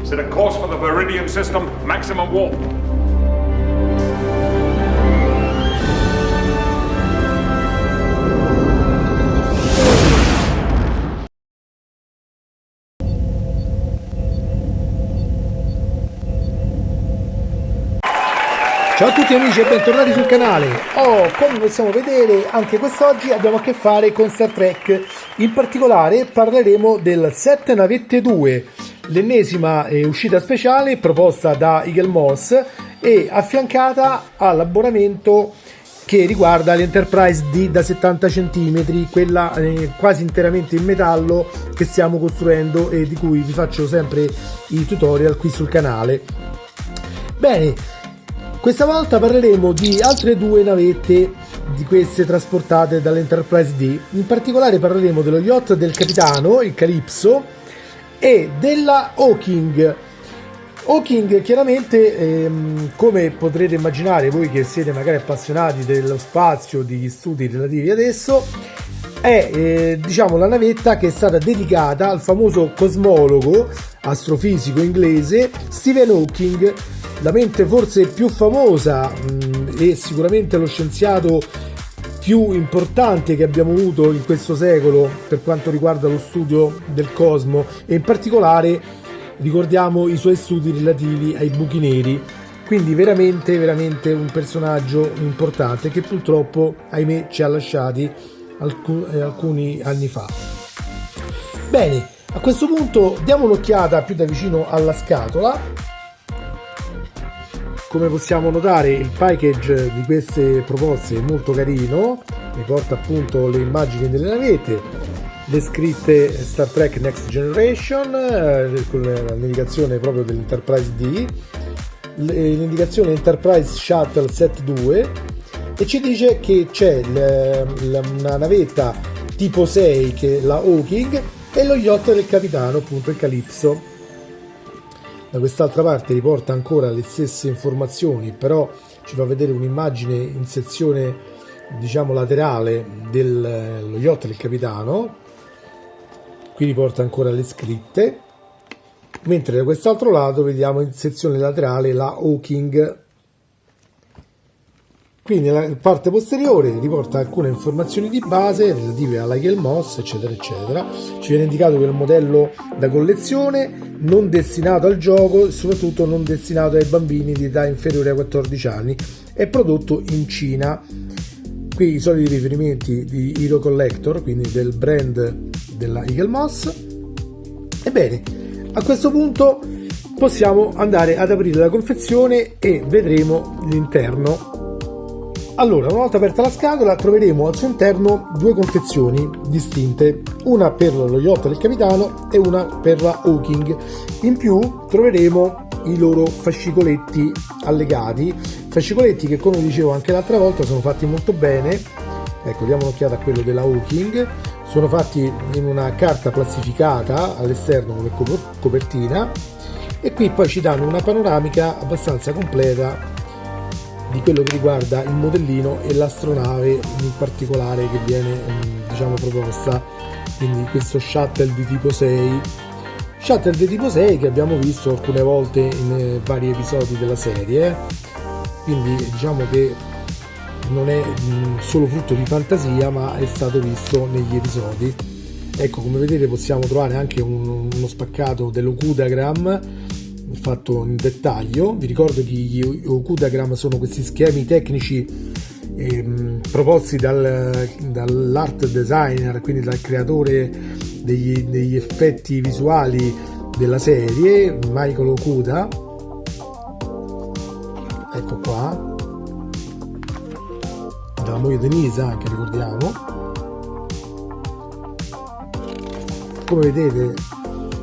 Set a course for the Viridian system, maximum warp. Ciao a tutti amici e bentornati sul canale. Come possiamo vedere, anche quest'oggi abbiamo a che fare con Star Trek. In particolare parleremo del 7 Navette 2, l'ennesima uscita speciale proposta da Eaglemoss e affiancata all'abbonamento che riguarda l'Enterprise D da 70 cm, quella quasi interamente in metallo che stiamo costruendo e di cui vi faccio sempre i tutorial qui sul canale. Bene, questa volta parleremo di altre due navette di queste trasportate dall'Enterprise D. In particolare parleremo dello yacht del capitano, il Calypso, e della Hawking. Hawking chiaramente, come potrete immaginare voi che siete magari appassionati dello spazio, degli studi relativi ad esso, è diciamo la navetta che è stata dedicata al famoso cosmologo astrofisico inglese Stephen Hawking, la mente forse più famosa e sicuramente lo scienziato più importante che abbiamo avuto in questo secolo per quanto riguarda lo studio del cosmo, e in particolare ricordiamo i suoi studi relativi ai buchi neri. Quindi veramente un personaggio importante che purtroppo, ahimè, ci ha lasciati alcuni anni fa. Bene, a questo punto diamo un'occhiata più da vicino alla scatola. Come possiamo notare, il package di queste proposte è molto carino, riporta appunto le immagini delle navette, le scritte Star Trek Next Generation con la navigazione proprio dell'Enterprise D, l'indicazione Enterprise Shuttle Set 2, e ci dice che c'è una navetta tipo 6 che è la Hawking e lo yacht del capitano, appunto il Calypso. Da quest'altra parte riporta ancora le stesse informazioni, però ci fa vedere un'immagine in sezione diciamo laterale dello yacht del capitano. Qui riporta ancora le scritte, mentre da quest'altro lato vediamo in sezione laterale la Hawking. Qui nella parte posteriore riporta alcune informazioni di base relative alla Eaglemoss, eccetera eccetera. Ci viene indicato che è un modello da collezione, non destinato al gioco e soprattutto non destinato ai bambini di età inferiore ai 14 anni. È prodotto in Cina. Qui i soliti riferimenti di Hero Collector, quindi del brand della Eaglemoss. Ebbene, a questo punto possiamo andare ad aprire la confezione e vedremo l'interno. Allora, una volta aperta la scatola troveremo al suo interno due confezioni distinte, una per lo yacht del capitano e una per la Hawking. In più troveremo i loro fascicoletti allegati, fascicoletti che, come dicevo anche l'altra volta, sono fatti molto bene. Ecco, diamo un'occhiata a quello della Hawking. Sono fatti in una carta plastificata all'esterno come copertina, e qui poi ci danno una panoramica abbastanza completa di quello che riguarda il modellino e l'astronave in particolare che viene diciamo proposta, quindi questo shuttle di tipo 6 che abbiamo visto alcune volte in vari episodi della serie, quindi diciamo che non è solo frutto di fantasia ma è stato visto negli episodi. Ecco, come vedete possiamo trovare anche uno spaccato dell'Okudagram fatto in dettaglio. Vi ricordo che gli Okudagram sono questi schemi tecnici proposti dall'art designer, quindi dal creatore degli effetti visuali della serie, Michael Okuda. Ecco qua, dalla moglie Denise anche, ricordiamo. Come vedete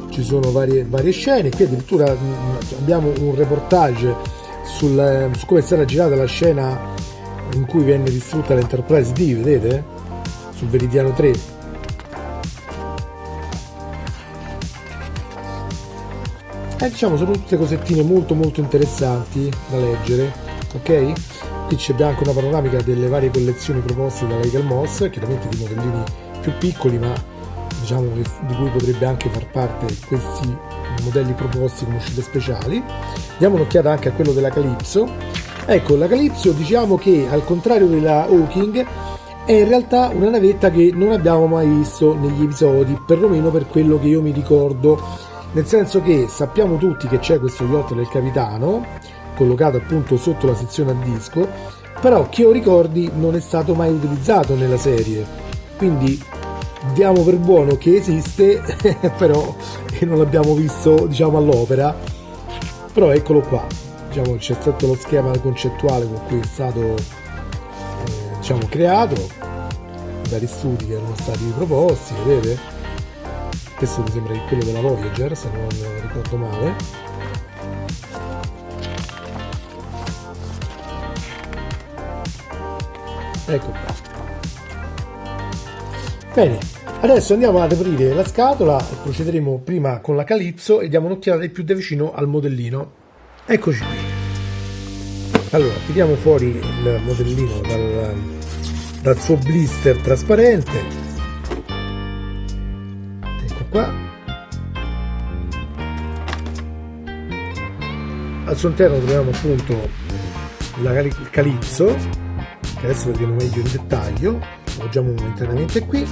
ci sono varie scene. Qui addirittura abbiamo un reportage su come è stata girata la scena in cui venne distrutta l'Enterprise D, vedete? Sul Veridiano 3. Diciamo sono tutte cosettine molto interessanti da leggere, ok? Qui c'è anche una panoramica delle varie collezioni proposte dalla Eaglemoss, chiaramente di modellini più piccoli, ma diciamo di cui potrebbe anche far parte questi modelli proposti come uscite speciali. Diamo un'occhiata anche a quello della Calypso. Ecco, la Calypso, diciamo che al contrario della Hawking è in realtà una navetta che non abbiamo mai visto negli episodi, perlomeno per quello che io mi ricordo, nel senso che sappiamo tutti che c'è questo yacht del capitano collocato appunto sotto la sezione a disco, però che io ricordi non è stato mai utilizzato nella serie, quindi diamo per buono che esiste però che non l'abbiamo visto, diciamo, all'opera. Però eccolo qua, diciamo, c'è stato lo schema concettuale con cui è stato diciamo creato, vari studi che erano stati proposti, vedete? Questo mi sembra che è quello della Voyager, se non ricordo male. Ecco qua. Bene, adesso andiamo ad aprire la scatola e procederemo prima con la Calypso e diamo un'occhiata più da vicino al modellino. Eccoci qui. Allora, tiriamo fuori il modellino dal suo blister trasparente. Ecco qua. Al suo interno troviamo appunto la Calypso, che adesso vedremo meglio in dettaglio. Appoggiamo momentaneamente qui.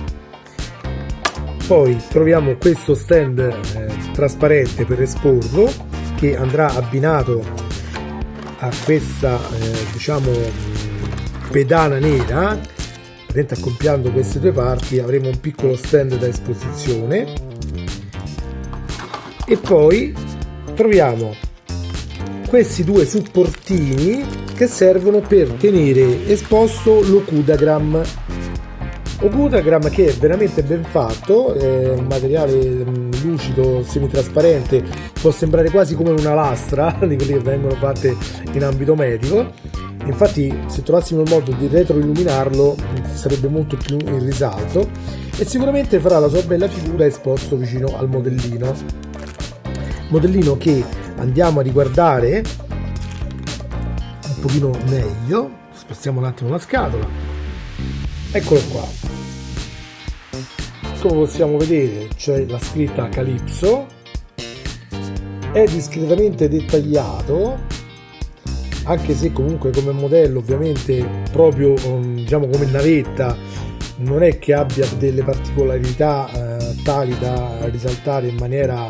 Poi troviamo questo stand trasparente per esporlo, che andrà abbinato a questa diciamo pedana nera. Accoppiando queste due parti avremo un piccolo stand da esposizione. E poi troviamo questi due supportini che servono per tenere esposto l'Ocudagram. Ocudagram che è veramente ben fatto, è un materiale lucido, semitrasparente, può sembrare quasi come una lastra di quelle che vengono fatte in ambito medico. Infatti, se trovassimo il modo di retroilluminarlo sarebbe molto più in risalto e sicuramente farà la sua bella figura esposto vicino al modellino che andiamo a riguardare un pochino meglio. Spostiamo un attimo la scatola. Eccolo qua. Come possiamo vedere c'è la scritta Calypso, è discretamente dettagliato, anche se comunque come modello ovviamente proprio diciamo come navetta non è che abbia delle particolarità tali da risaltare in maniera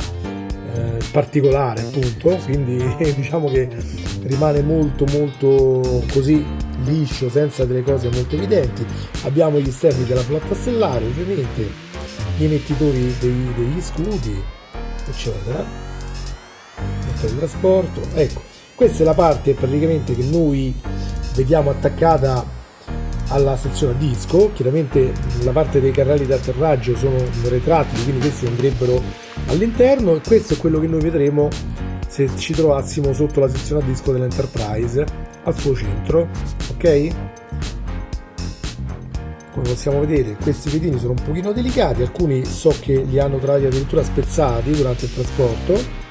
particolare, appunto, quindi diciamo che rimane molto così liscio, senza delle cose molto evidenti. Abbiamo gli stemmi della flotta stellare, ovviamente gli emettitori degli scudi, eccetera, di trasporto. Ecco, questa è la parte praticamente che noi vediamo attaccata alla sezione a disco. Chiaramente la parte dei carrelli d'atterraggio sono retrattili, quindi questi andrebbero all'interno, e questo è quello che noi vedremo se ci trovassimo sotto la sezione a disco dell'Enterprise al suo centro. Ok, come possiamo vedere questi piedini sono un pochino delicati, alcuni so che li hanno trovati addirittura spezzati durante il trasporto.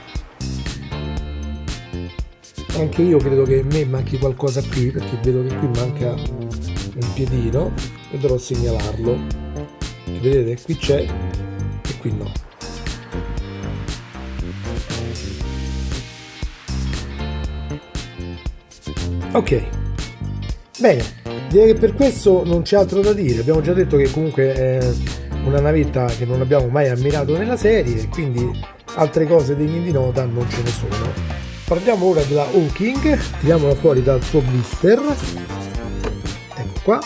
Anche io credo che a me manchi qualcosa qui, perché vedo che qui manca un piedino e dovrò segnalarlo. Vedete, qui c'è e qui no. Ok, bene, direi che per questo non c'è altro da dire. Abbiamo già detto che comunque è una navetta che non abbiamo mai ammirato nella serie, quindi altre cose degne di nota non ce ne sono. Parliamo ora della Hawking, tiriamola fuori dal suo blister. Ecco qua.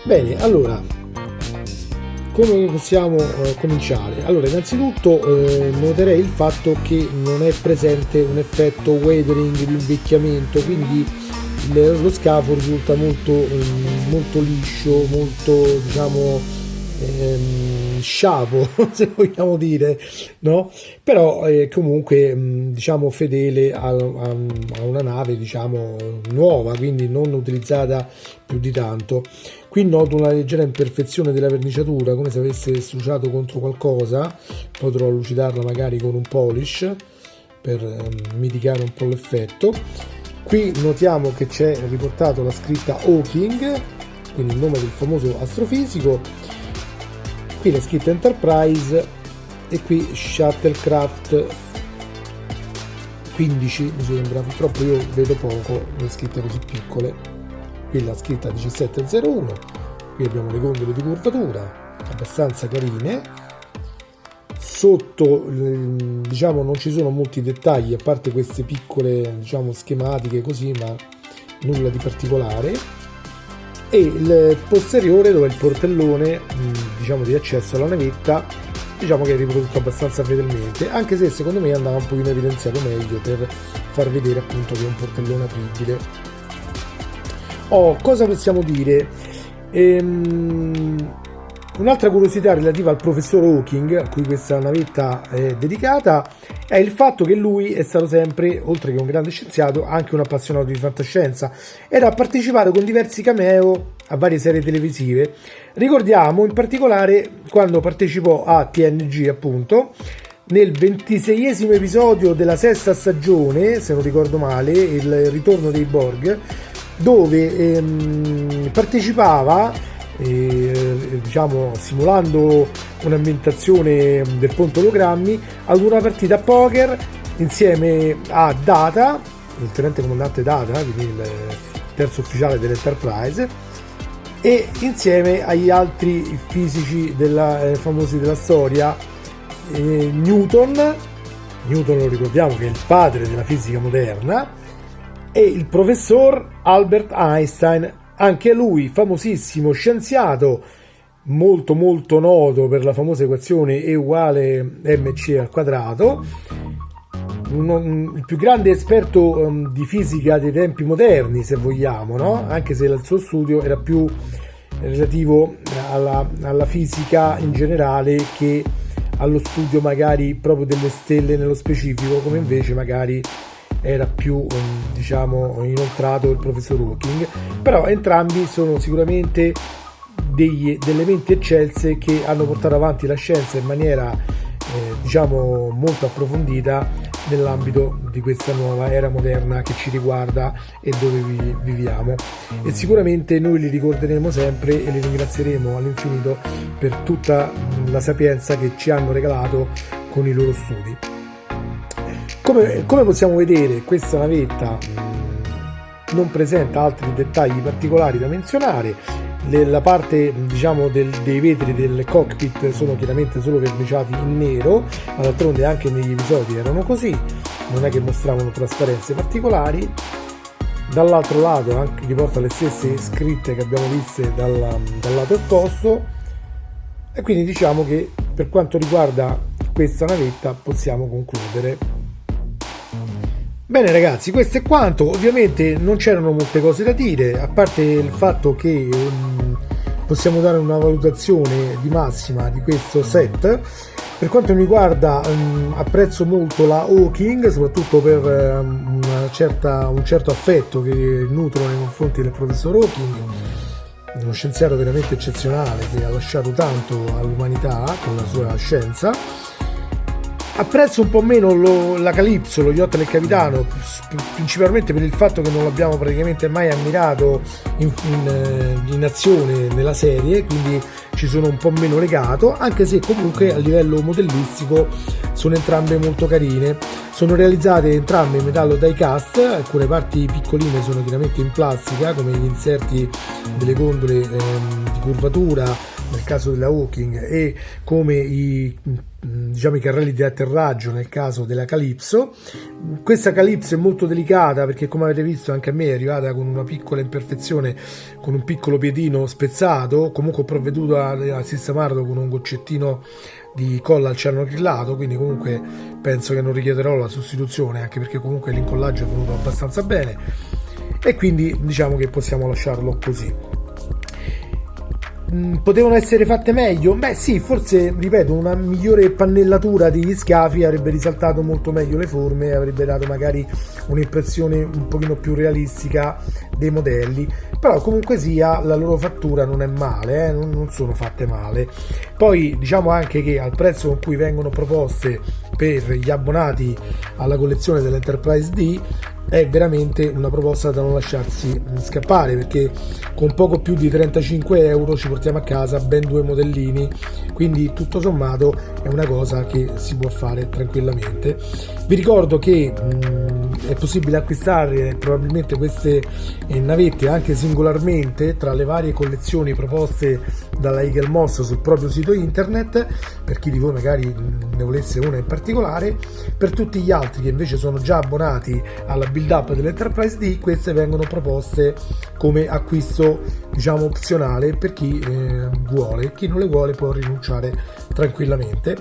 Bene, allora, come possiamo cominciare? Allora, innanzitutto noterei il fatto che non è presente un effetto weathering di invecchiamento, quindi lo scafo risulta molto liscio, molto, diciamo, sciavo, se vogliamo dire, no? Però comunque diciamo fedele a una nave, diciamo, nuova, quindi non utilizzata più di tanto. Qui noto una leggera imperfezione della verniciatura, come se avesse struciato contro qualcosa. Potrò lucidarla magari con un polish per mitigare un po' l'effetto. Qui notiamo che c'è riportato la scritta Hawking, quindi il nome del famoso astrofisico, qui la scritta Enterprise e qui Shuttlecraft 15 mi sembra. Purtroppo io vedo poco le scritte così piccole. Qui la scritta 1701, qui abbiamo le gondole di curvatura abbastanza carine. Sotto diciamo non ci sono molti dettagli, a parte queste piccole diciamo schematiche così, ma nulla di particolare. E il posteriore, dove è il portellone diciamo di accesso alla navetta, diciamo che è riprodotto abbastanza fedelmente, anche se secondo me andava un pochino evidenziato meglio per far vedere appunto che è un portellone apribile. Cosa possiamo dire? Un'altra curiosità relativa al professor Hawking, a cui questa navetta è dedicata, è il fatto che lui è stato sempre, oltre che un grande scienziato, anche un appassionato di fantascienza ed ha partecipato con diversi cameo a varie serie televisive. Ricordiamo in particolare quando partecipò a TNG, appunto, nel 26esimo episodio della sesta stagione, se non ricordo male, il ritorno dei Borg, dove partecipava diciamo simulando un'ambientazione del ponte ologrammi ad una partita a poker insieme a Data, il tenente comandante Data, quindi il terzo ufficiale dell'Enterprise, e insieme agli altri fisici famosi della storia, Newton lo ricordiamo che è il padre della fisica moderna, e il professor Albert Einstein, anche lui famosissimo scienziato, molto molto noto per la famosa equazione E uguale mc al quadrato, il più grande esperto di fisica dei tempi moderni, se vogliamo, no? Anche se il suo studio era più relativo alla fisica in generale che allo studio magari proprio delle stelle nello specifico, come invece magari era più diciamo inoltrato il professor Hawking. Però entrambi sono sicuramente delle menti eccelse che hanno portato avanti la scienza in maniera diciamo molto approfondita nell'ambito di questa nuova era moderna che ci riguarda e dove viviamo, e sicuramente noi li ricorderemo sempre e li ringrazieremo all'infinito per tutta la sapienza che ci hanno regalato con i loro studi. Come possiamo vedere, questa navetta non presenta altri dettagli particolari da menzionare. La parte diciamo dei vetri del cockpit sono chiaramente solo verniciati in nero, ma d'altronde anche negli episodi erano così, non è che mostravano trasparenze particolari. Dall'altro lato anche riporta le stesse scritte che abbiamo viste dal lato opposto, e quindi diciamo che per quanto riguarda questa navetta possiamo concludere. Bene ragazzi, questo è quanto. Ovviamente non c'erano molte cose da dire, a parte il fatto che possiamo dare una valutazione di massima di questo set. Per quanto mi riguarda apprezzo molto la Hawking, soprattutto per un certo affetto che nutro nei confronti del professor Hawking, uno scienziato veramente eccezionale che ha lasciato tanto all'umanità con la sua scienza. Apprezzo un po' meno la Calypso, lo yacht del capitano, principalmente per il fatto che non l'abbiamo praticamente mai ammirato in azione nella serie, quindi ci sono un po' meno legato, anche se comunque a livello modellistico sono entrambe molto carine. Sono realizzate entrambe in metallo die cast, alcune parti piccoline sono chiaramente in plastica, come gli inserti delle gondole di curvatura nel caso della Hawking, e come i carrelli di atterraggio nel caso della Calypso. Questa Calypso è molto delicata perché, come avete visto, anche a me è arrivata con una piccola imperfezione, con un piccolo piedino spezzato. Comunque ho provveduto a sistemarlo con un goccettino di colla al cianoacrilato, quindi comunque penso che non richiederò la sostituzione, anche perché comunque l'incollaggio è venuto abbastanza bene, e quindi diciamo che possiamo lasciarlo così. Potevano essere fatte meglio? Beh sì, forse, ripeto, una migliore pannellatura degli scafi avrebbe risaltato molto meglio le forme e avrebbe dato magari un'impressione un pochino più realistica dei modelli, però comunque sia la loro fattura non è male, non sono fatte male. Poi diciamo anche che al prezzo con cui vengono proposte per gli abbonati alla collezione dell'Enterprise D è veramente una proposta da non lasciarsi scappare, perché con poco più di 35 euro ci portiamo a casa ben 2 modellini, quindi tutto sommato è una cosa che si può fare tranquillamente. Vi ricordo che è possibile acquistare probabilmente queste navette anche singolarmente tra le varie collezioni proposte dalla Eagle Moss sul proprio sito internet, per chi di voi magari ne volesse una in particolare. Per tutti gli altri che invece sono già abbonati alla build up dell'Enterprise D, queste vengono proposte come acquisto, diciamo, opzionale per chi vuole. Chi non le vuole può rinunciare tranquillamente.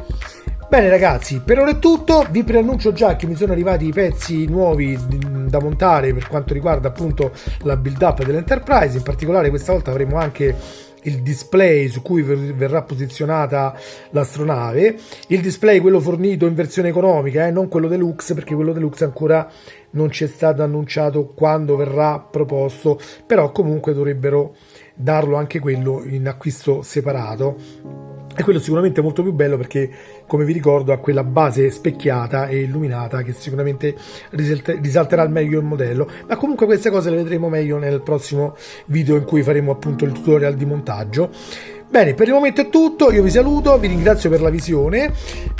Bene ragazzi, per ora è tutto. Vi preannuncio già che mi sono arrivati i pezzi nuovi da montare per quanto riguarda appunto la build up dell'Enterprise. In particolare questa volta avremo anche il display su cui verrà posizionata l'astronave, il display quello fornito in versione economica, non quello deluxe, perché quello deluxe ancora non ci è stato annunciato quando verrà proposto, però comunque dovrebbero darlo anche quello in acquisto separato. E quello sicuramente è molto più bello, perché come vi ricordo ha quella base specchiata e illuminata che sicuramente risalterà al meglio il modello, ma comunque queste cose le vedremo meglio nel prossimo video in cui faremo appunto il tutorial di montaggio. Bene, per il momento è tutto, io vi saluto, vi ringrazio per la visione,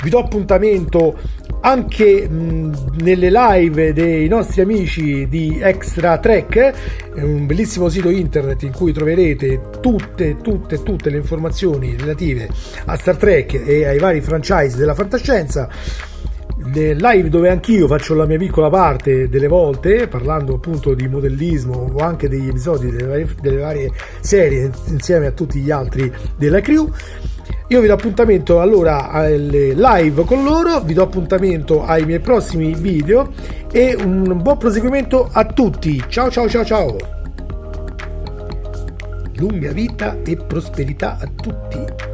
vi do appuntamento anche nelle live dei nostri amici di Extra Trek, un bellissimo sito internet in cui troverete tutte le informazioni relative a Star Trek e ai vari franchise della fantascienza. Le live dove anch'io faccio la mia piccola parte delle volte, parlando appunto di modellismo o anche degli episodi delle varie serie insieme a tutti gli altri della crew. Io vi do appuntamento allora alle live con loro, vi do appuntamento ai miei prossimi video e un buon proseguimento a tutti. Ciao ciao ciao ciao. Lunga vita e prosperità a tutti.